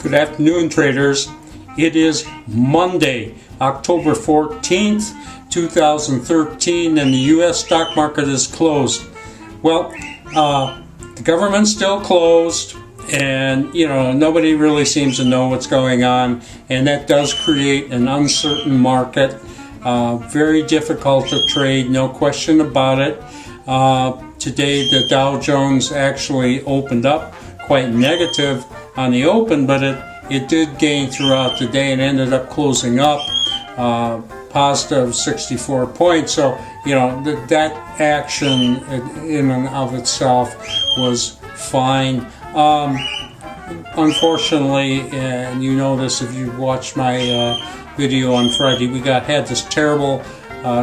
Good afternoon, traders. It is Monday, October 14th, 2013, and the U.S. stock market is closed. Well, the government's still closed, and nobody really seems to know what's going on, and that does create an uncertain market. Very difficult to trade, no question about it. Today the Dow Jones actually opened up quite negative on the open, but it did gain throughout the day and ended up closing up positive 64 points. So that action in and of itself was fine. Unfortunately, and you know this if you watched my video on Friday, we had this terrible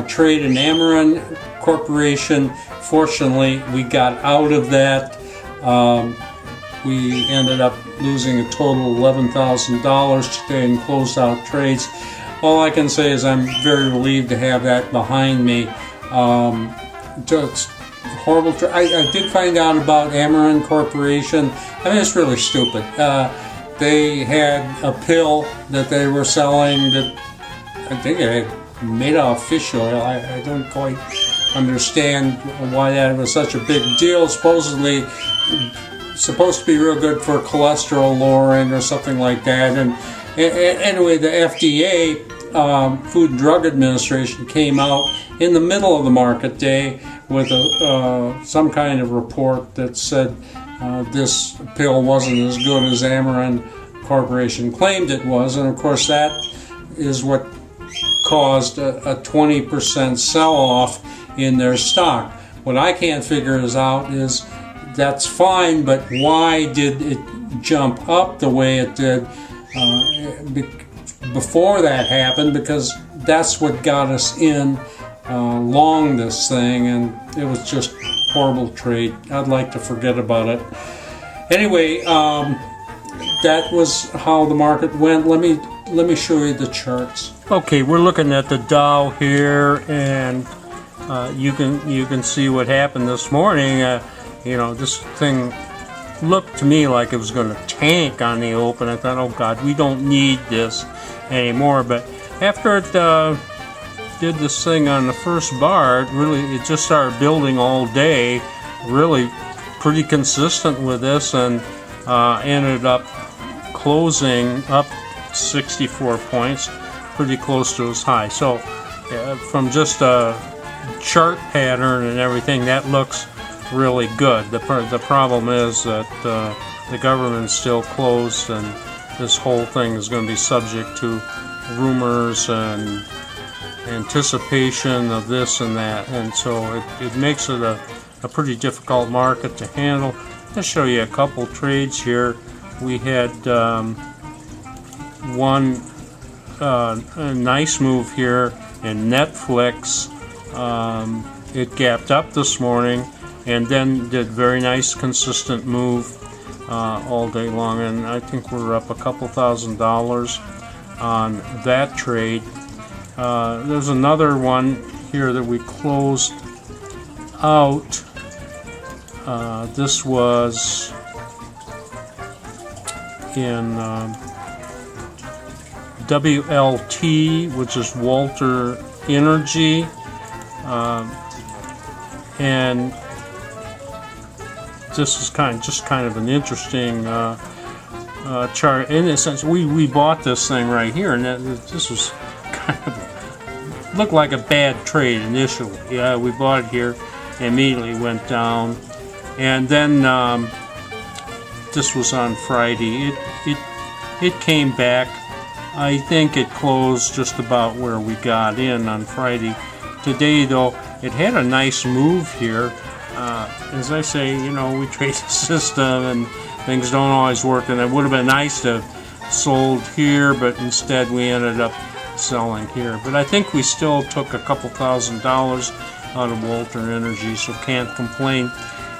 trade in Amarin Corporation. Fortunately, we got out of that. We ended up losing a total of $11,000 today in closed out trades. All I can say is I'm very relieved to have that behind me. Just horrible. I did find out about Amarin Corporation. I mean, it's really stupid. They had a pill that they were selling that I think it had made out of fish oil. I don't quite understand why that was such a big deal. Supposedly supposed to be real good for cholesterol lowering or something like that. And anyway, the FDA, Food and Drug Administration, came out in the middle of the market day with some kind of report that said this pill wasn't as good as Amarin Corporation claimed it was. And of course that is what caused a 20% sell-off in their stock. What I can't figure out is that's fine, but why did it jump up the way it did before that happened? Because that's what got us in long this thing, and it was just horrible trade. I'd like to forget about it. Anyway, that was how the market went. Let me show you the charts. Okay, we're looking at the Dow here, and you can see what happened this morning. This thing looked to me like it was going to tank on the open. I thought, oh God, we don't need this anymore. But after it did this thing on the first bar, it just started building all day, really pretty consistent with this, and ended up closing up 64 points, pretty close to its high. So from just a chart pattern and everything, that looks really good. The problem is that the government's still closed, and this whole thing is going to be subject to rumors and anticipation of this and that, and so it makes it a pretty difficult market to handle. I'll show you a couple trades here. We had one a nice move here in Netflix. It gapped up this morning and then did very nice consistent move all day long, and I think we're up a couple $1,000s on that trade. There's another one here that we closed out. This was in WLT, which is Walter Energy, and this is kind of an interesting chart in a sense. We bought this thing right here, and this was kind of looked like a bad trade initially. Yeah, we bought it here, immediately went down, and then this was on Friday. It came back. I think it closed just about where we got in on Friday. Today, though, it had a nice move here. As I say, we trade the system and things don't always work, and it would have been nice to have sold here, but instead we ended up selling here. But I think we still took a couple $1,000s out of Walter Energy, so can't complain.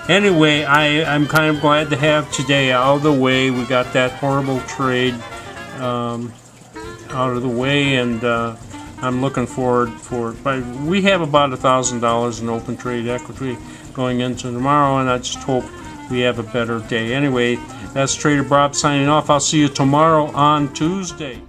Anyway, I'm kind of glad to have today out of the way. We got that horrible trade out of the way, and I'm looking forward for it. But we have about $1,000 in open trade equity going into tomorrow, and I just hope we have a better day. Anyway, that's Trader Bob signing off. I'll see you tomorrow on Tuesday.